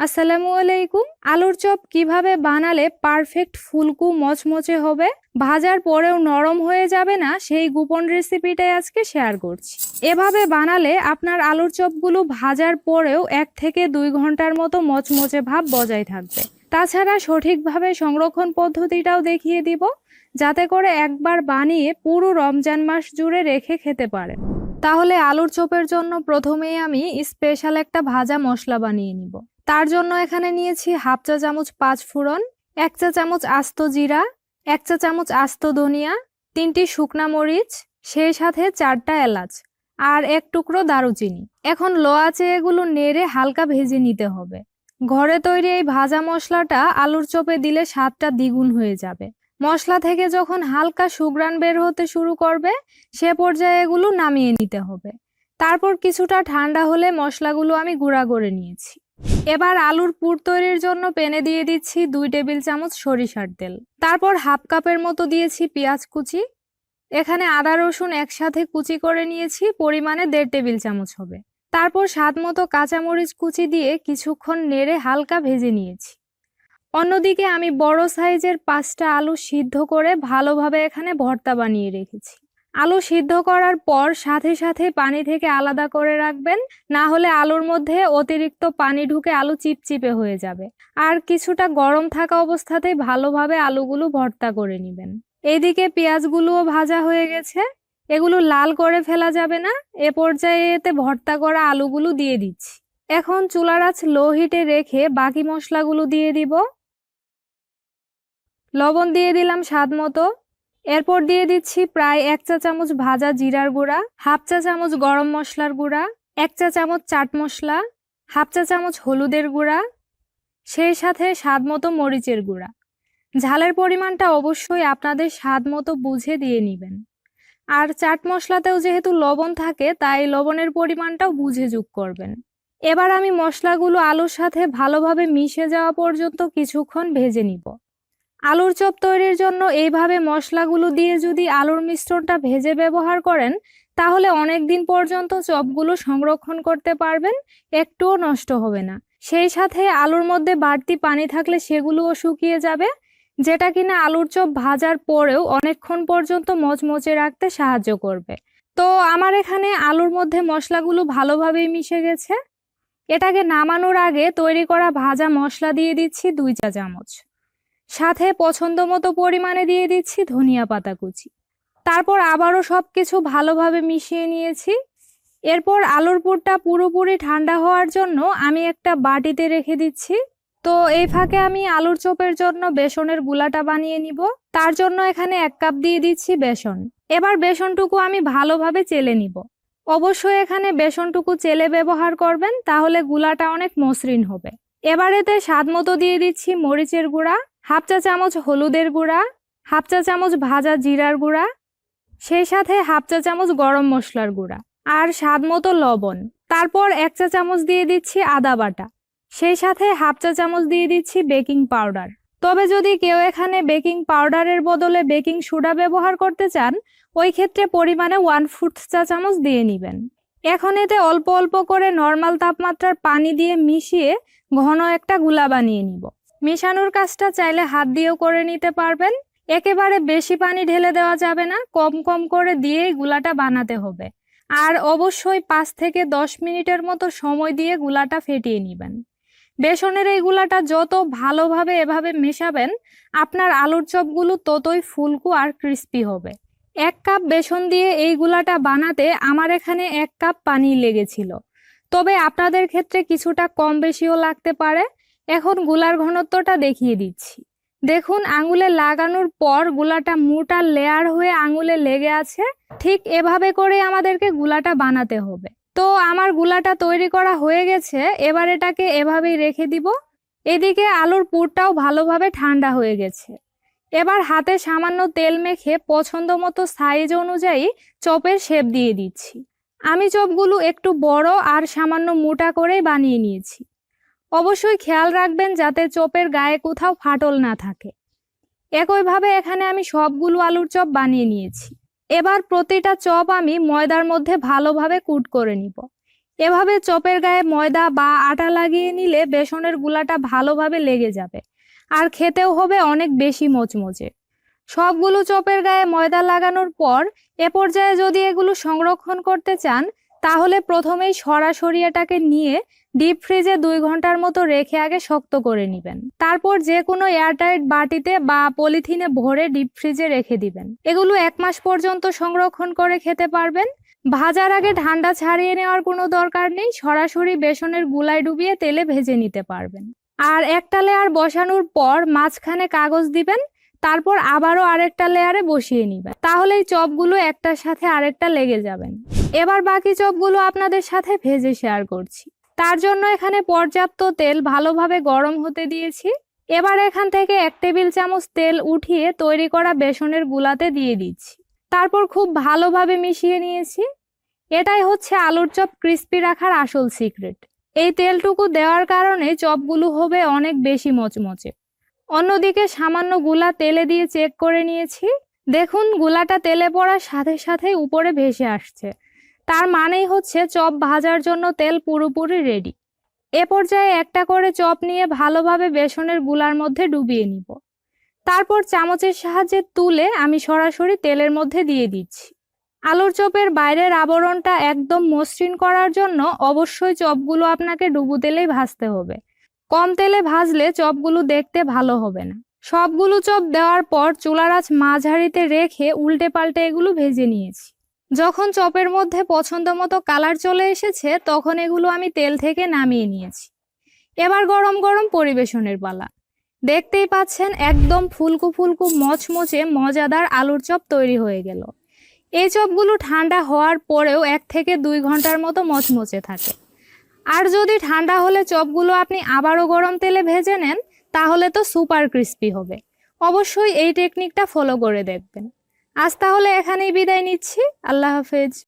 আসসালামু আলাইকুম। আলুর চপ কিভাবে বানালে পারফেক্ট ফুলকো মচমচে হবে, ভাজার পরেও নরম হয়ে যাবে না, সেই গোপন রেসিপিটাই আজকে শেয়ার করছি। এভাবে বানালে আপনার আলুর চপগুলো ভাজার পরেও 1 থেকে 2 ঘন্টার মতো মচমচে ভাব বজায় থাকবে। তাছাড়া সঠিকভাবে সংরক্ষণ পদ্ধতিটাও দেখিয়ে দিব, যাতে করে একবার বানিয়ে পুরো রমজান মাস জুড়ে রেখে খেতে পারেন। তাহলে আলুর চপের জন্য প্রথমেই আমি স্পেশাল একটা ভাজা মশলা বানিয়ে নিব। তার জন্য এখানে নিয়েছি হাফ চা চামচ 5 ফোড়ন, 1 চা চামচ আস্ত জিরা, 1 চা চামচ আস্ত ধনিয়া, 3টি শুকনা মরিচ, সেই সাথে 4টা এলাচ আর 1 টুকরো দারুচিনি। এখন লো আঁচে এগুলো নেড়ে হালকা ভেজে নিতে হবে। ঘরে তৈরি এই ভাজা মশলাটা আলুর চপে দিলে স্বাদটা দ্বিগুণ হয়ে যাবে। মশলা থেকে যখন হালকা সুঘ্রাণ বের হতে শুরু করবে, সে পর্যায়ে এগুলো নামিয়ে নিতে হবে। তারপর কিছুটা ঠান্ডা হলে মশলাগুলো আমি গুঁড়া করে নিয়েছি। এবার আলুর পুর তৈরির জন্য প্যানে দিয়ে দিচ্ছি 2 টেবিল চামচ সরিষার তেল। তারপর হাফ কাপের মতো দিয়েছি পেঁয়াজ কুচি। এখানে আদা রসুন একসাথে কুচি করে নিয়েছি, পরিমাণে 1.5 টেবিল চামচ হবে। তারপর স্বাদ মতো কাঁচামরিচ কুচি দিয়ে কিছুক্ষণ নেড়ে হালকা ভেজে নিয়েছি। অন্যদিকে আমি বড় সাইজের 5টা আলু সিদ্ধ করে ভালোভাবে এখানে ভর্তা বানিয়ে রেখেছি। আলু সিদ্ধ করার পর সাথে সাথে পানি থেকে আলাদা করে রাখবেন, না হলে আলুর মধ্যে অতিরিক্ত পানি ঢুকে আলু চিপচিপে হয়ে যাবে। আর কিছুটা গরম থাকা অবস্থাতেই ভালোভাবে আলুগুলো ভর্তা করে নেবেন। এইদিকে পেঁয়াজগুলোও ভাজা হয়ে গেছে, এগুলো লাল করে ফেলা যাবে না। এ পর্যায়ে এতে ভর্তা করা আলুগুলো দিয়ে দিচ্ছি। এখন চুলার আঁচ লো হিটে রেখে বাকি মশলাগুলো দিয়ে দিব। লবণ দিয়ে দিলাম স্বাদ মতো। এরপর দিয়ে দিচ্ছি প্রায় 1 চা চামচ ভাজা জিরার গুঁড়া, হাফ চা চামচ গরম মশলার গুঁড়া, 1 চা চামচ চাট মশলা, হাফ চা চামচ হলুদের গুঁড়া, সেই সাথে স্বাদ মতো মরিচের গুঁড়া। ঝালের পরিমাণটা অবশ্যই আপনাদের স্বাদ মতো বুঝে দিয়ে নেবেন। আর চাট মশলাতেও যেহেতু লবণ থাকে, তাই লবণের পরিমাণটাও বুঝে যোগ করবেন। এবার আমি মশলাগুলো আলুর সাথে ভালোভাবে মিশে যাওয়া পর্যন্ত কিছুক্ষণ ভেজে নিব। আলুর চপ তৈরির জন্য এইভাবে মশলাগুলো দিয়ে যদি আলুর মিশ্রণটা ভেজে ব্যবহার করেন, তাহলে অনেক দিন পর্যন্ত চপগুলো সংরক্ষণ করতে পারবেন, একটুও নষ্ট হবে না। সেই সাথে আলুর মধ্যে বাড়তি পানি থাকলে সেগুলোও শুকিয়ে যাবে, যেটা কিনা আলুর চপ ভাজার পরেও অনেকক্ষণ পর্যন্ত মচমচে রাখতে সাহায্য করবে। তো আমার এখানে আলুর মধ্যে মশলাগুলো ভালোভাবেই মিশে গেছে। এটাকে নামানোর আগে তৈরি করা ভাজা মশলা দিয়ে দিচ্ছি 2 চা চামচ। সাথে পছন্দ মতো পরিমাণে দিয়ে দিচ্ছি ধনিয়া পাতা কুচি। তারপর আবারও সবকিছু ভালোভাবে মিশিয়ে নিয়েছি। এরপর আলুর পুরটা পুরোপুরি ঠান্ডা হওয়ার জন্য আমি একটা বাটিতে রেখে দিচ্ছি। তো এই ফাঁকে আমি আলুর চপের জন্য বেসনের গুলাটা বানিয়ে নিব। তার জন্য এখানে 1 কাপ দিয়ে দিচ্ছি বেসন। এবার বেসনটুকু আমি ভালোভাবে চেলে নিব। অবশ্যই এখানে বেসনটুকু চেলে ব্যবহার করবেন, তাহলে গুলাটা অনেক মসৃণ হবে। এবার এতে স্বাদ মতো দিয়ে দিচ্ছি মরিচের গুঁড়া, হাফ চা চামচ হলুদের গুঁড়া, হাফ চা চামচ ভাজা জিরার গুঁড়া, সেই সাথে হাফ চা চামচ গরম মশলার গুঁড়া আর স্বাদ মতো লবণ। তারপর 1 চা চামচ দিয়ে দিচ্ছি আদা বাটা, সেই সাথে হাফ চা চামচ দিয়ে দিচ্ছি বেকিং পাউডার। তবে যদি কেউ এখানে বেকিং পাউডারের বদলে বেকিং সোডা ব্যবহার করতে চান, ওই ক্ষেত্রে পরিমাণে 1/4 চা চামচ দিয়ে নেবেন। এখন এতে অল্প অল্প করে নর্মাল তাপমাত্রার পানি দিয়ে মিশিয়ে ঘন একটা গুলা বানিয়ে নিব। মেশানোর কাজটা চাইলে হাত দিয়েও করে নিতে পারবেন। একেবারে বেশি পানি ঢেলে দেওয়া যাবে না, কম কম করে দিয়েই গুলাটা বানাতে হবে। আর অবশ্যই 5 থেকে 10 মিনিটের মতো সময় দিয়ে গুলাটা ফেটিয়ে নেবেন। বেসনের এই গুলাটা যত ভালোভাবে এভাবে মেশাবেন, আপনার আলুর চপগুলো ততই ফুলকো আর ক্রিস্পি হবে। 1 কাপ বেসন দিয়ে এই গুলাটা বানাতে আমার এখানে 1 কাপ পানি লেগেছিল, তবে আপনাদের ক্ষেত্রে কিছুটা কম বেশিও লাগতে পারে। এখন গুলার ঘনত্বটা দেখিয়ে দিচ্ছি। দেখুন, আঙুলে লাগানোর পর গুলাটা মোটা লেয়ার হয়ে আঙুলে লেগে আছে। ঠিক এভাবে করে আমাদেরকে গুলাটা বানাতে হবে। তো আমার গুলাটা তৈরি করা হয়ে গেছে, এবার এটাকে এভাবেই রেখে দিব। এদিকে আলুর পুরটাও ভালোভাবে ঠান্ডা হয়ে গেছে। এবার হাতে সামান্য তেল মেখে পছন্দ মতো সাইজ অনুযায়ী চপের শেপ দিয়ে দিচ্ছি। আমি চপগুলো একটু বড় আর সামান্য মোটা করেই বানিয়ে নিয়েছি। অবশ্যই খেয়াল রাখবেন যাতে চপের গায়ে কোথাও ফাটল না থাকে। একইভাবে এখানে আমি সবগুলো আলুর চপ বানিয়ে নিয়েছি। এবার প্রতিটা চপ আমি ময়দার মধ্যে ভালোভাবে কুট করে নিব। এভাবে চপের গায়ে ময়দা বা আটা লাগিয়ে নিলে বেসনের গুলাটা ভালোভাবে লেগে যাবে আর খেতেও হবে অনেক বেশি মচমচে। সবগুলো চপের গায়ে ময়দা লাগানোর পর এ পর্যায়ে যদি এগুলো সংরক্ষণ করতে চান তাহলে প্রথমেই সরাসরি এটাকে নিয়ে ডিপ ফ্রিজে 2 ঘন্টার মতো রেখে আগে শক্ত করে নেবেন। তারপর যে কোনো এয়ারটাইট বাটিতে বা পলিথিনে ভরে ডিপ ফ্রিজে রেখে দিবেন। এগুলো 1 মাস পর্যন্ত সংরক্ষণ করে খেতে পারবেন। ভাজার আগে ঠান্ডা ছাড়িয়ে নেওয়ার কোনো দরকার নেই, সরাসরি বেসনের গুলায় ডুবিয়ে তেলে ভেজে নিতে পারবেন। আর একটা লেয়ার বসানোর পর মাঝখানে কাগজ দিবেন, তারপর আবারও আরেকটা লেয়ারে বসিয়ে নিবেন। তাহলেই চপগুলো একটার সাথে আরেকটা লেগে যাবেন। এবার বাকি চপগুলো আপনাদের সাথে ভেজে শেয়ার করছি। তার জন্য এখানে পর্যাপ্ত তেল ভালোভাবে গরম হতে দিয়েছি। এবার এখান থেকে 1 টেবিল চামচ তেল উঠিয়ে তৈরি করা বেসনের গুলাতে দিয়ে দিচ্ছি। তারপর খুব ভালোভাবে মিশিয়ে নিয়েছি। এটাই হচ্ছে আলুর চপ ক্রিস্পি রাখার আসল সিক্রেট। এই তেলটুকু দেওয়ার কারণে চপগুলো হবে অনেক বেশি মচমচে। অন্যদিকে সামান্য গুলা তেলে দিয়ে চেক করে নিয়েছি। দেখুন গুলাটা তেলে পড়ার সাথে সাথে উপরে ভেসে আসছে, তার মানেই হচ্ছে চপ ভাজার জন্য তেল পুরোপুরি রেডি। এ পর্যায়ে একটা করে চপ নিয়ে ভালোভাবে বেসনের গুলার মধ্যে ডুবিয়ে নিব। তারপর চামচের সাহায্যে তুলে আমি সরাসরি তেলের মধ্যে দিয়ে দিচ্ছি। আলুর চপের বাইরের আবরণটা একদম মসৃণ করার জন্য অবশ্যই চপগুলো আপনাকে ডুবো তেলেই ভাজতে হবে। কম তেলে ভাজলে চপগুলো দেখতে ভালো হবে না। সবগুলো চপ দেওয়ার পর চুলার আঁচ মাঝারিতে রেখে উল্টে পাল্টে এগুলো ভেজে নিয়েছি। যখন চপের মধ্যে পছন্দ মতো কালার চলে এসেছে তখন এগুলো আমি তেল থেকে নামিয়ে নিয়েছি। এবার গরম গরম পরিবেশনের পালা। দেখতেই পাচ্ছেন একদম ফুলকো ফুলকো মচমচে মজাদার আলুর চপ তৈরি হয়ে গেল। এই চপগুলো ঠান্ডা হওয়ার পরেও 1 থেকে 2 ঘন্টার মতো মচমচে থাকে। আর যদি ঠান্ডা হলে চপগুলো আপনি আবারও গরম তেলে ভেজে নেন তাহলে তো সুপার ক্রিস্পি হবে। অবশ্যই এই টেকনিকটা ফলো করে দেখবেন। আজ তাহলে এখানেই বিদায় নিচ্ছি। আল্লাহ হাফেজ।